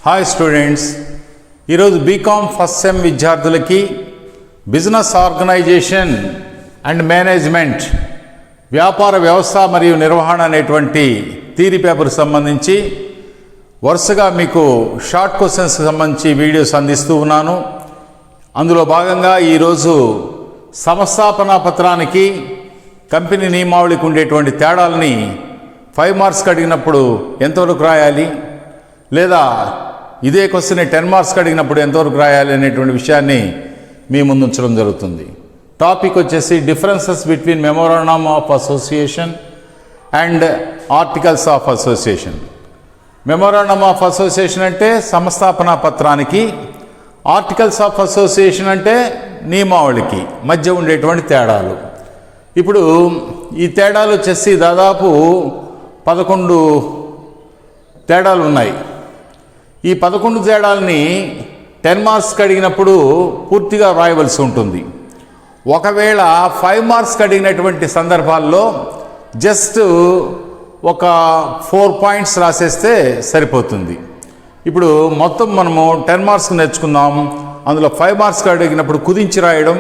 Hi students, ఈరోజు BCom first sem విద్యార్థులకి business organisation and management, వ్యాపార వ్యవస్థ మరియు నిర్వహణ అనేటువంటి థియరీ పేపర్ సంబంధించి వరుసగా మీకు షార్ట్ క్వశ్చన్స్కి సంబంధించి వీడియోస్ అందిస్తూ ఉన్నాను. అందులో భాగంగా ఈరోజు సంస్థాపనా పత్రానికి కంపెనీ నియమావళికి ఉండేటువంటి తేడాలని 5 మార్క్స్కి అడిగినప్పుడు ఎంతవరకు రాయాలి, లేదా ఇదే క్వశ్చన్ 10 మార్క్స్కి అడిగినప్పుడు ఎంతవరకు రాయాలి అనేటువంటి విషయాన్ని మీ ముందు ఉంచడం జరుగుతుంది. టాపిక్ వచ్చేసి differences between memorandum of association and articles of association. Memorandum of association అంటే సంస్థాపనా పత్రానికి, ఆర్టికల్స్ ఆఫ్ అసోసియేషన్ అంటే నియమావళికి మధ్య ఉండేటువంటి తేడాలు. ఇప్పుడు ఈ తేడాలు వచ్చేసి దాదాపు 11 తేడాలు ఉన్నాయి. ఈ 11 తేడాలని 10 మార్క్స్కి అడిగినప్పుడు పూర్తిగా రాయవలసి ఉంటుంది. ఒకవేళ 5 మార్క్స్కి అడిగినటువంటి సందర్భాల్లో జస్ట్ ఒక 4 పాయింట్స్ రాసేస్తే సరిపోతుంది. ఇప్పుడు మొత్తం మనము 10 మార్క్స్కి నేర్చుకుందాం. అందులో 5 మార్క్స్కి అడిగినప్పుడు కుదించి రాయడం,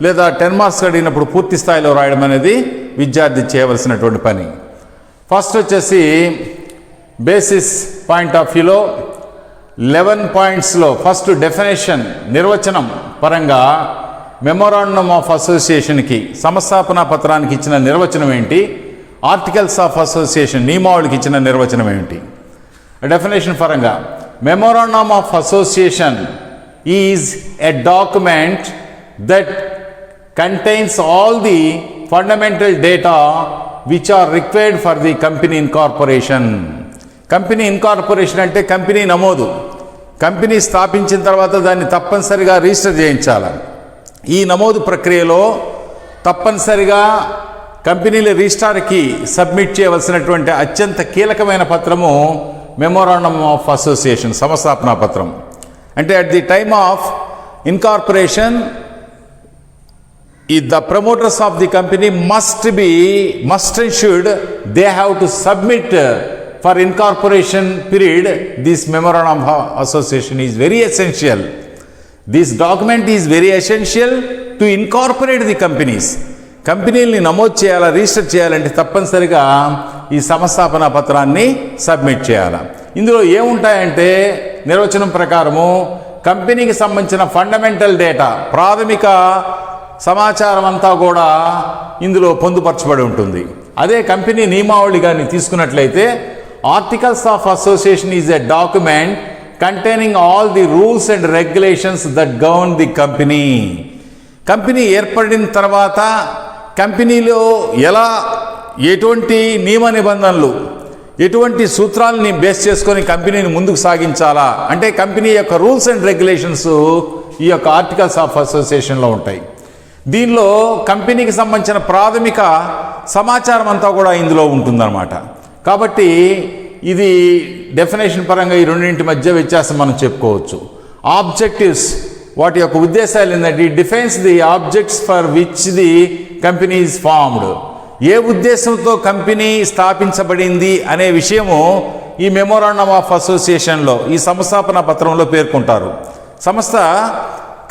లేదా 10 మార్క్స్కి అడిగినప్పుడు పూర్తి స్థాయిలో రాయడం అనేది విద్యార్థి చేయవలసినటువంటి పని. ఫస్ట్ వచ్చేసి బేసిస్ పాయింట్ ఆఫ్ వ్యూలో 11 పాయింట్స్లో ఫస్ట్ డెఫినేషన్, నిర్వచనం పరంగా మెమోరాండమ్ ఆఫ్ అసోసియేషన్కి, సంస్థాపనా పత్రానికి ఇచ్చిన నిర్వచనం ఏంటి, ఆర్టికల్స్ ఆఫ్ అసోసియేషన్ నియమావళికి ఇచ్చిన నిర్వచనం ఏమిటి. డెఫినేషన్ పరంగా memorandum of association is a document that contains all the fundamental data which are required for the company incorporation. Company incorporation అంటే కంపెనీ నమోదు. కంపెనీ స్థాపించిన తర్వాత దాన్ని తప్పనిసరిగా రిజిస్టర్ చేయించాలి. ఈ నమోదు ప్రక్రియలో తప్పనిసరిగా కంపెనీల రిజిస్ట్రార్కి సబ్మిట్ చేయవలసినటువంటి అత్యంత కీలకమైన పత్రము మెమోరాండమ్ ఆఫ్ అసోసియేషన్, సంస్థాపనా పత్రం. అంటే at the time of incorporation the promoters of the company must and should they have to submit for incorporation period. This memorandum of association is very essential. This document is very essential to incorporate the companies. కంపెనీలని నమోదు చేయాలా, register చేయాలంటే తప్పనిసరిగా ఈ సంస్థాపనా పత్రాన్ని submit చేయాలి. ఇందులో ఏముంటాయంటే నిర్వచనం ప్రకారము కంపెనీకి సంబంధించిన ఫండమెంటల్ డేటా, ప్రాథమిక సమాచారం అంతా కూడా ఇందులో పొందుపరచబడి ఉంటుంది. అదే కంపెనీ నియమావళి కానీ తీసుకున్నట్లయితే articles of association is a document containing all the rules and regulations that govern the company. Company ఏర్పడిన తర్వాత కంపెనీలో ఎలా, ఎటువంటి నియమ నిబంధనలు, ఎటువంటి సూత్రాలని బేస్ చేసుకొని కంపెనీని ముందుకు సాగించాలా అంటే కంపెనీ యొక్క రూల్స్ అండ్ రెగ్యులేషన్స్ ఈ యొక్క ఆర్టికల్స్ ఆఫ్ అసోసియేషన్లో ఉంటాయి. దీనిలో కంపెనీకి సంబంధించిన ప్రాథమిక సమాచారం అంతా కూడా ఇందులో ఉంటుందన్నమాట. కాబట్టి ఇది డెఫినేషన్ పరంగా ఈ రెండింటి మధ్య వ్యత్యాసం మనం చెప్పుకోవచ్చు. ఆబ్జెక్టివ్స్, వాటి యొక్క ఉద్దేశాలు ఏంటంటే defines the objects for which the company is formed. ఏ ఉద్దేశంతో కంపెనీ స్థాపించబడింది అనే విషయము ఈ మెమోరాండమ్ ఆఫ్ అసోసియేషన్లో, ఈ సంస్థాపనా పత్రంలో పేర్కొంటారు.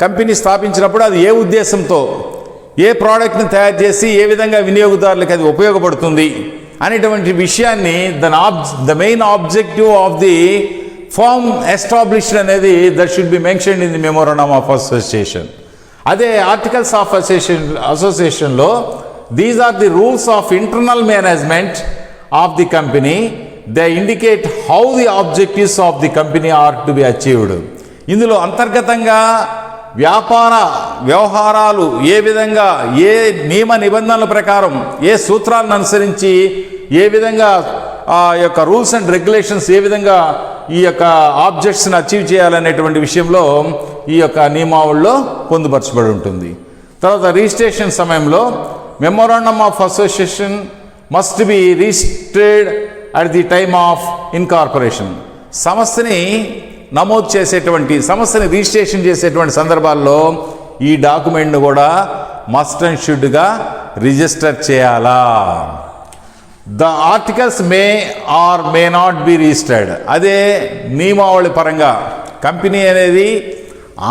కంపెనీ స్థాపించినప్పుడు అది ఏ ఉద్దేశంతో, ఏ ప్రోడక్ట్ని తయారు చేసి ఏ విధంగా వినియోగదారులకు అది ఉపయోగపడుతుంది అనేటువంటి విషయాన్ని the main objective of the firm established అనేది that should be mentioned in the memorandum of association. అదే ఆర్టికల్స్ ఆఫ్ అసోసియేషన్లో these are the rules of internal management of the company. They indicate how the objectives of the company are to be achieved. ఇందులో అంతర్గతంగా వ్యాపార వ్యవహారాలు ఏ విధంగా, ఏ నియమ నిబంధనల ప్రకారం, ఏ సూత్రాలను అనుసరించి ఏ విధంగా ఆ యొక్క రూల్స్ అండ్ రెగ్యులేషన్స్ ఏ విధంగా ఈ యొక్క ఆబ్జెక్ట్స్ని అచీవ్ చేయాలనేటువంటి విషయంలో ఈ యొక్క నియమావళిలో పొందుపరచబడి ఉంటుంది. తర్వాత రిజిస్ట్రేషన్ సమయంలో memorandum of association must be registered at the time of incorporation. సంస్థని నమోదు చేసేటువంటి, సంస్థని రిజిస్ట్రేషన్ చేసేటువంటి సందర్భాల్లో ఈ డాక్యుమెంట్ను కూడా మస్ట్ అండ్ షుడ్గా రిజిస్టర్ చేయాలా. The articles may or may not be registered. అదే నియమావళి పరంగా కంపెనీ అనేది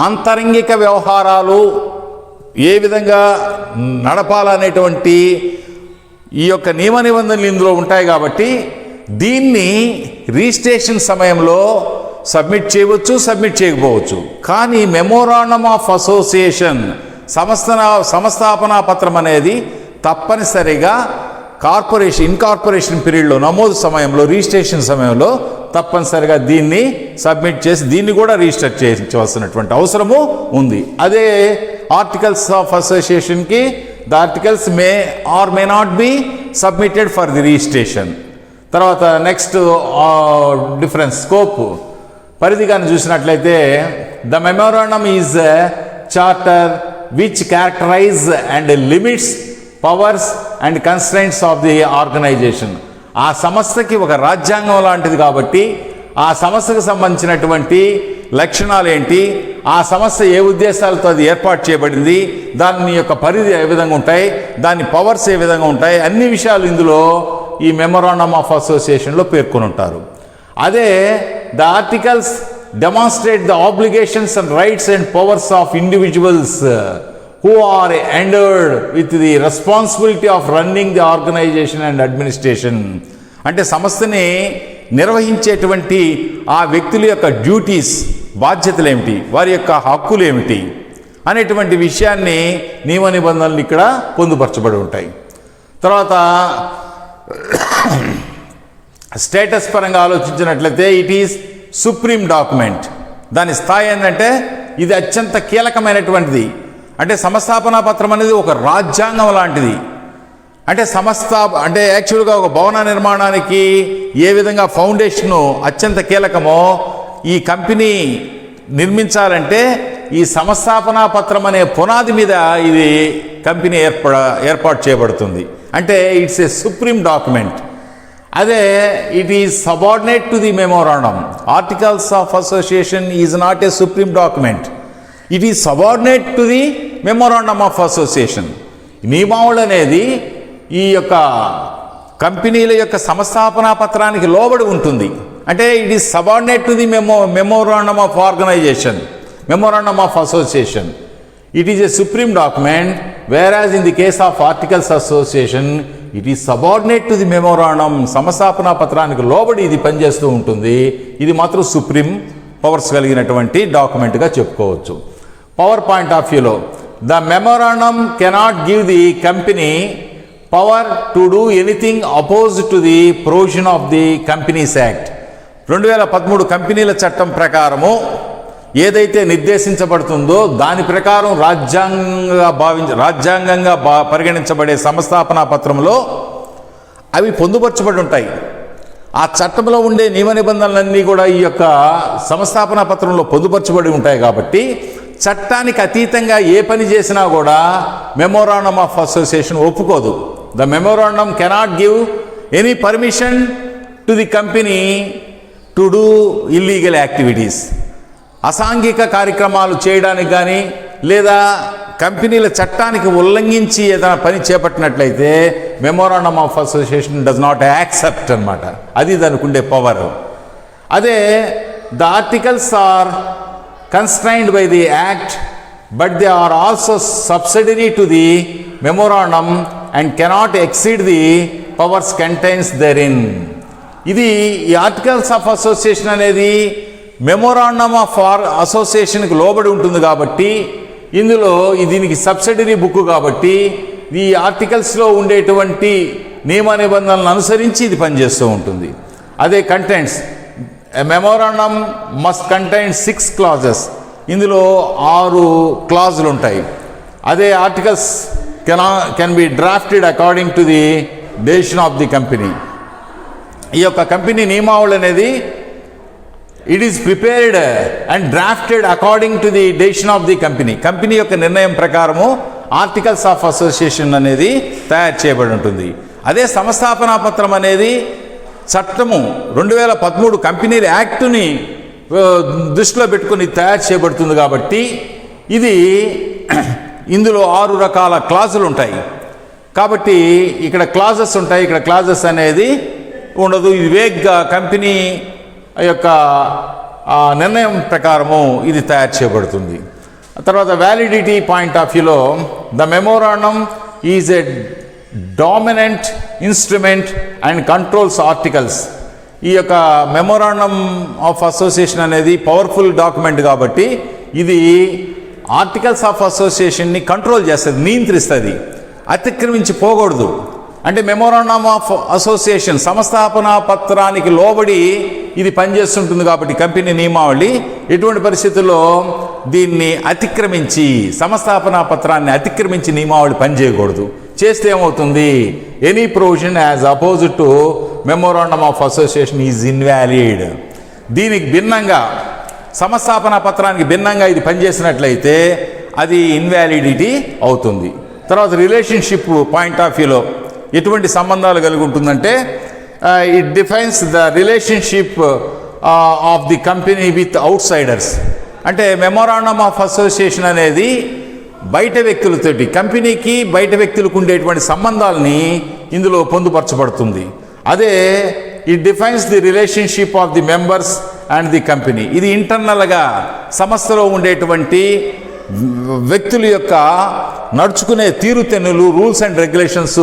ఆంతరంగిక వ్యవహారాలు ఏ విధంగా నడపాలనేటువంటి ఈ యొక్క నియమ నిబంధనలు ఇందులో ఉంటాయి కాబట్టి దీన్ని రిజిస్ట్రేషన్ సమయంలో సబ్మిట్ చేయవచ్చు, సబ్మిట్ చేయకపోవచ్చు. కానీ మెమోరాండం ఆఫ్ అసోసియేషన్ సంస్థాపనా పత్రం అనేది తప్పనిసరిగా ఇన్కార్పొరేషన్ పీరియడ్లో నమోదు సమయంలో రిజిస్ట్రేషన్ సమయంలో తప్పనిసరిగా దీన్ని సబ్మిట్ చేసి దీన్ని కూడా రిజిస్టర్ చేయించవలసినటువంటి అవసరము ఉంది. అదే ఆర్టికల్స్ ఆఫ్ అసోసియేషన్కి the articles may or may not be submitted for the registration. తర్వాత నెక్స్ట్ డిఫరెన్స్ స్కోప్ పరిధిగాని చూసినట్లయితే the memorandum is charter which characterize and limits powers and constraints of the organization. ఆ సంస్థకి ఒక రాజ్యాంగం లాంటిది కాబట్టి ఆ సంస్థకు సంబంధించినటువంటి లక్షణాలు ఏంటి, ఆ సంస్థ ఏ ఉద్దేశాలతో అది ఏర్పాటు చేయబడింది, దాని యొక్క పరిధి ఏ విధంగా ఉంటాయి, దాని పవర్స్ ఏ విధంగా ఉంటాయి, అన్ని విషయాలు ఇందులో ఈ మెమోరాండం ఆఫ్ అసోసియేషన్లో పేర్కొని ఉంటారు. అదే the articles demonstrate the obligations and rights and powers of individuals who are endowed with the responsibility of running the organization and administration. అంటే సంస్థని నిర్వహించేటువంటి ఆ వ్యక్తుల యొక్క డ్యూటీస్, బాధ్యతలు ఏమిటి, వారి యొక్క హక్కులు ఏమిటి అనేటువంటి విషయాన్ని నియమ నిబంధనలు ఇక్కడ పొందుపరచబడి ఉంటాయి. తర్వాత స్టేటస్ పరంగా ఆలోచించినట్లయితే ఇట్ ఈస్ సుప్రీం డాక్యుమెంట్. దాని స్థాయి ఏంటంటే ఇది అత్యంత కీలకమైనటువంటిది. అంటే సంస్థాపనా పత్రం అనేది ఒక రాజ్యాంగం లాంటిది. అంటే యాక్చువల్గా ఒక భవన నిర్మాణానికి ఏ విధంగా ఫౌండేషను అత్యంత కీలకమో ఈ కంపెనీ నిర్మించాలంటే ఈ సంస్థాపనా పత్రం అనే పునాది మీద ఇది కంపెనీ ఏర్పాటు చేయబడుతుంది. అంటే ఇట్స్ ఏ సుప్రీం డాక్యుమెంట్. అదే it is subordinate to the memorandum. Articles of association is not a supreme document, it is subordinate to the memorandum of association. నియమావళి అనేది ఈ యొక్క కంపెనీల యొక్క సంస్థాపనా పత్రానికి లోబడి ఉంటుంది. అంటే it is subordinate to the memorandum of organization, memorandum of association. It is a supreme document, whereas in the case of articles association it is subordinate to the memorandum. సంస్థాపనా పత్రానికి లోబడి ఇది పనిచేస్తూ ఉంటుంది. ఇది మాత్రం సుప్రీం పవర్స్ కలిగినటువంటి డాక్యుమెంట్గా చెప్పుకోవచ్చు. పవర్ పాయింట్ ఆఫ్ వ్యూలో the memorandum cannot give the company power to do anything oppose to the provision of the companies act. 2013 కంపెనీల చట్టం ప్రకారము ఏదైతే నిర్దేశించబడుతుందో దాని ప్రకారం రాజ్యాంగంగా పరిగణించబడే సంస్థాపనా పత్రంలో అవి పొందుపరచబడి ఉంటాయి. ఆ చట్టంలో ఉండే నియమ నిబంధనలన్నీ కూడా ఈ యొక్క సంస్థాపనా పత్రంలో పొందుపరచబడి ఉంటాయి. కాబట్టి చట్టానికి అతీతంగా ఏ పని చేసినా కూడా మెమోరాండం ఆఫ్ అసోసియేషన్ ఒప్పుకోదు. The memorandum cannot give any permission to the company to do illegal activities. అసాంఘిక కార్యక్రమాలు చేయడానికి కానీ లేదా కంపెనీల చట్టానికి ఉల్లంఘించి ఏదైనా పని చేపట్టినట్లయితే memorandum of association does not accept అనమాట. అది దానికి ఉండే పవర్. అదే the articles are constrained by the act but they are also subsidiary to the memorandum and cannot exceed the powers contained therein. ఇది ఈ ఆర్టికల్స్ ఆఫ్ అసోసియేషన్ అనేది memorandum of అసోసియేషన్కి లోబడి ఉంటుంది కాబట్టి ఇందులో దీనికి సబ్సిడరీ బుక్ కాబట్టి ఈ ఆర్టికల్స్లో ఉండేటువంటి నియమ నిబంధనలను అనుసరించి ఇది పనిచేస్తూ ఉంటుంది. అదే contents A memorandum must contain 6 clauses. ఇందులో 6 క్లాజులు ఉంటాయి. అదే articles can be drafted according to the decision of the company. ఈ యొక్క కంపెనీ నియమావళి అనేది it is prepared and drafted according to the decision of the company. Company యొక్క నిర్ణయం ప్రకారము ఆర్టికల్స్ ఆఫ్ అసోసియేషన్ అనేది తయారు చేయబడి ఉంటుంది. అదే సంస్థాపనా పత్రం అనేది చట్టము 2013 కంపెనీల యాక్టుని దృష్టిలో పెట్టుకుని తయారు చేయబడుతుంది కాబట్టి ఇందులో 6 రకాల క్లాజులు ఉంటాయి. కాబట్టి ఇక్కడ క్లాజెస్ ఉంటాయి, ఇక్కడ క్లాజెస్ అనేది ఉండదు. ఇది వేగ్గా కంపెనీ యొక్క నిర్ణయం ప్రకారము ఇది తయారు చేయబడుతుంది. తర్వాత వ్యాలిడిటీ పాయింట్ ఆఫ్ వ్యూలో the memorandum is a dominant instrument and controls articles. ఈ యొక్క మెమోరాండం ఆఫ్ అసోసియేషన్ అనేది పవర్ఫుల్ డాక్యుమెంట్ కాబట్టి ఇది ఆర్టికల్స్ ఆఫ్ అసోసియేషన్ని కంట్రోల్ చేస్తుంది, నియంత్రిస్తుంది, అతిక్రమించి పోకూడదు. అంటే మెమోరాండం ఆఫ్ అసోసియేషన్ సంస్థాపన పత్రానికి లోబడి ఇది పనిచేస్తుంటుంది కాబట్టి కంపెనీ నియమావళి ఎటువంటి పరిస్థితుల్లో దీన్ని అతిక్రమించి సంస్థాపన పత్రాన్ని అతిక్రమించి నియమావళి పనిచేయకూడదు. చేస్తే ఏమవుతుంది, any provision as opposite to memorandum of association is invalid. దీనికి భిన్నంగా సంస్థాపన పత్రానికి భిన్నంగా ఇది పనిచేసినట్లయితే అది ఇన్వాలిడిటీ అవుతుంది. తర్వాత రిలేషన్షిప్ పాయింట్ ఆఫ్ వ్యూలో ఎటువంటి సంబంధాలు కలిగి ఉంటుందంటే it defines the relationship of the company with outsiders. అంటే మెమోరాండం ఆఫ్ అసోసియేషన్ అనేది బయట వ్యక్తులతోటి కంపెనీకి బయట వ్యక్తులకు ఉండేటువంటి సంబంధాలని ఇందులో పొందుపరచబడుతుంది. అదే it defines the relationship of the members and the company. ఇది ఇంటర్నల్గా సంస్థలో ఉండేటువంటి వ్యక్తుల యొక్క నడుచుకునే తీరుతెన్నులు, రూల్స్ అండ్ రెగ్యులేషన్స్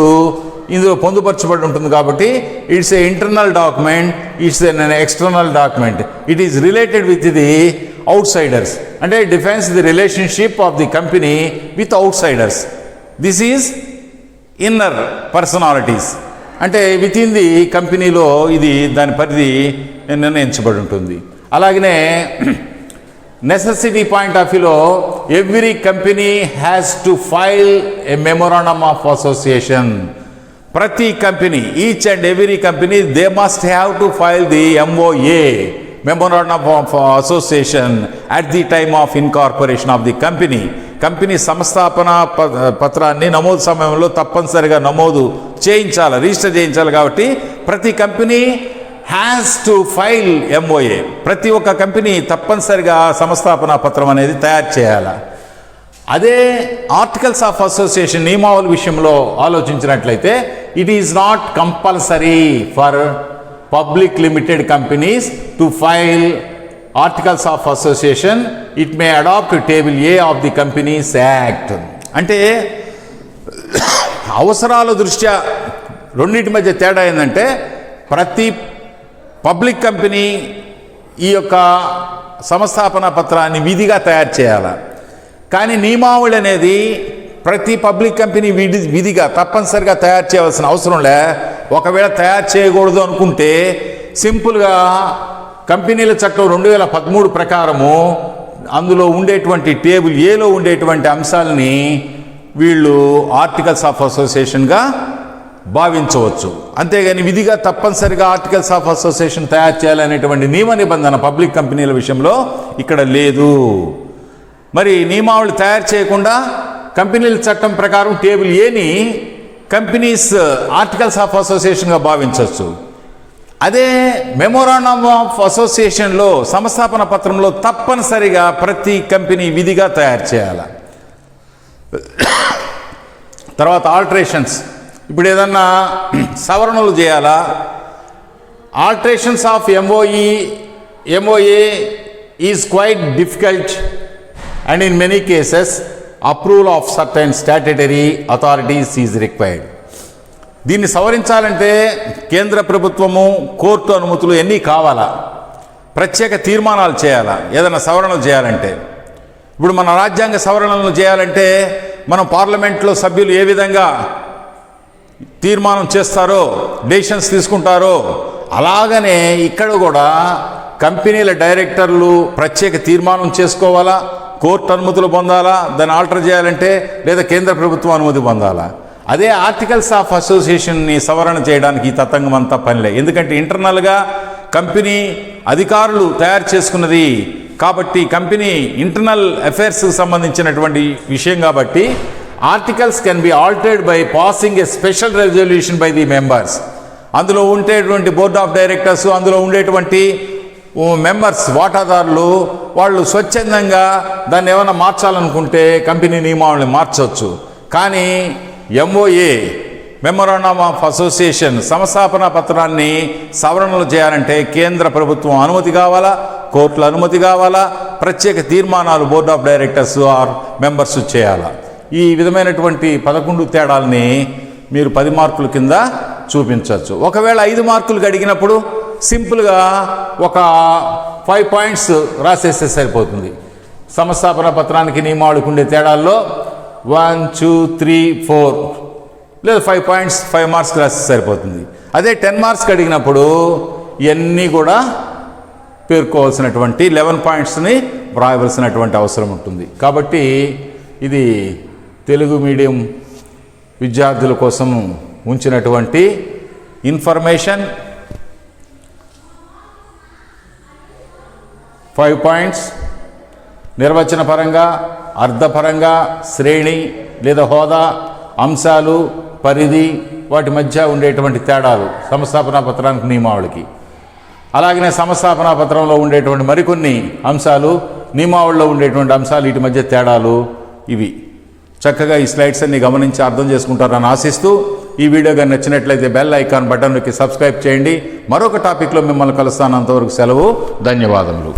ఇందులో పొందుపరచబడి ఉంటుంది కాబట్టి it's a internal document, it's an external document. It is related with the outsiders. అంటే it defines the relationship of the company with outsiders. This is inner personalities. అంటే within the కంపెనీలో ఇది దాని పరిధి నిర్ణయించబడి ఉంటుంది. అలాగనే necessity point of వ్యూలో every company has to file a memorandum of association. ప్రతి కంపెనీ, each and every company they must have to file the MOA, memorandum of association, at the time of incorporation of the company. Company సంస్థాపన పత్రాన్ని నమోదు సమయంలో తప్పనిసరిగా నమోదు చేయించాలి, register చేయించాలి. కాబట్టి ప్రతి company has to file MOA. ప్రతి ఒక్క కంపెనీ తప్పనిసరిగా సంస్థాపన పత్రం అనేది తయారు చేయాలి. అదే ఆర్టికల్స్ ఆఫ్ అసోసియేషన్ నియమావళి విషయంలో ఆలోచించినట్లయితే it is not compulsory for public limited companies to file articles of association. It may adopt table A of the companies act. అంటే అవసరాల దృష్ట్యా రెండింటి మధ్య తేడా ఏంటంటే ప్రతి పబ్లిక్ కంపెనీ ఈ యొక్క సంస్థాపన పత్రాన్ని విధిగా తయారు చేయాలి. కానీ నియమావళి అనేది ప్రతి పబ్లిక్ కంపెనీ విధిగా తప్పనిసరిగా తయారు చేయవలసిన అవసరం లే. ఒకవేళ తయారు చేయకూడదు అనుకుంటే సింపుల్గా కంపెనీల చట్టం 2013 ప్రకారము అందులో ఉండేటువంటి టేబుల్ Aలో ఉండేటువంటి అంశాలని వీళ్ళు ఆర్టికల్స్ ఆఫ్ అసోసియేషన్గా భావించవచ్చు. అంతేగాని విధిగా తప్పనిసరిగా ఆర్టికల్స్ ఆఫ్ అసోసియేషన్ తయారు చేయాలనేటువంటి నియమ నిబంధన పబ్లిక్ కంపెనీల విషయంలో ఇక్కడ లేదు. మరి నియమావళి తయారు చేయకుండా కంపెనీల చట్టం ప్రకారం టేబుల్ Aని కంపెనీస్ ఆర్టికల్స్ ఆఫ్ అసోసియేషన్గా భావించవచ్చు. అదే మెమోరాండం ఆఫ్ అసోసియేషన్లో సంస్థాపన పత్రంలో తప్పనిసరిగా ప్రతి కంపెనీ విధిగా తయారు చేయాలి. తర్వాత ఆల్టరేషన్స్. ఇప్పుడు ఏదన్నా సవరణలు చేయాలా, alterations of MOA is quite difficult and in many cases approval of certain statutory authorities is required. దీన్ని సవరించాలంటే కేంద్ర ప్రభుత్వము, కోర్టు అనుమతులు ఎన్ని కావాలా, ప్రత్యేక తీర్మానాలు చేయాలా ఏదైనా సవరణలు చేయాలంటే. ఇప్పుడు మన రాజ్యాంగ సవరణలను చేయాలంటే మనం పార్లమెంట్లో సభ్యులు ఏ విధంగా తీర్మానం చేస్తారో, డెసిషన్స్ తీసుకుంటారో అలాగనే ఇక్కడ కూడా కంపెనీల డైరెక్టర్లు ప్రత్యేక తీర్మానం చేసుకోవాలా, కోర్టు అనుమతులు పొందాలా, దాన్ని ఆల్టర్ చేయాలంటే, లేదా కేంద్ర ప్రభుత్వం అనుమతి పొందాలా. అదే ఆర్టికల్స్ ఆఫ్ అసోసియేషన్ని సవరణ చేయడానికి ఈ తతంగం అంతా పనిలే. ఎందుకంటే ఇంటర్నల్గా కంపెనీ అధికారులు తయారు చేసుకున్నది కాబట్టి, కంపెనీ ఇంటర్నల్ అఫైర్స్కి సంబంధించినటువంటి విషయం కాబట్టి articles can be altered by passing A special resolution by the members. అందులో ఉండేటువంటి బోర్డ్ ఆఫ్ డైరెక్టర్స్, అందులో ఉండేటువంటి మెంబర్స్, వాటాదారులు వాళ్ళు స్వచ్ఛందంగా దాన్ని ఏమైనా మార్చాలనుకుంటే కంపెనీ నియమావళిని మార్చవచ్చు. కానీ MOA మెమోరాండం ఆఫ్ అసోసియేషన్ సంస్థాపన పత్రాన్ని సవరణలు చేయాలంటే కేంద్ర ప్రభుత్వం అనుమతి కావాలా, కోర్టుల అనుమతి కావాలా, ప్రత్యేక తీర్మానాలు board of directors or members చేయాలా. ఈ విధమైనటువంటి 11 తేడాలని మీరు 10 మార్కుల కింద చూపించవచ్చు. ఒకవేళ 5 మార్కులకు అడిగినప్పుడు సింపుల్గా ఒక 5 పాయింట్స్ రాసేస్తే సరిపోతుంది. సంస్థాపన పత్రానికి నియమావళికి ఉండే తేడాల్లో 1, 2, 3, 4 లేదా 5 పాయింట్స్ 5 మార్క్స్ రాస్తే సరిపోతుంది. అదే 10 మార్క్స్కి అడిగినప్పుడు ఇవన్నీ కూడా పేర్కోవాల్సినటువంటి 11 పాయింట్స్ని వ్రాయవలసినటువంటి అవసరం ఉంటుంది. కాబట్టి ఇది తెలుగు మీడియం విద్యార్థుల కోసం ఉంచినటువంటి ఇన్ఫర్మేషన్. 5 పాయింట్స్ నిర్వచన పరంగా, అర్థపరంగా, శ్రేణి లేదా హోదా, అంశాలు, పరిధి, వాటి మధ్య ఉండేటువంటి తేడాలు సంస్థాపనా పత్రానికి నియమావళికి. అలాగనే సంస్థాపనా పత్రంలో ఉండేటువంటి మరికొన్ని అంశాలు, నియమావళిలో ఉండేటువంటి అంశాలు, వీటి మధ్య తేడాలు ఇవి. చక్కగా ఈ స్లైడ్స్ అన్ని గమనించి అర్థం చేసుకుంటారని ఆశిస్తూ ఈ వీడియో కానీ నచ్చినట్లయితే బెల్ ఐకాన్ బటన్ నొక్కి సబ్స్క్రైబ్ చేయండి. మరొక టాపిక్లో మిమ్మల్ని కలుస్తాను. అంతవరకు సెలవు. ధన్యవాదములు.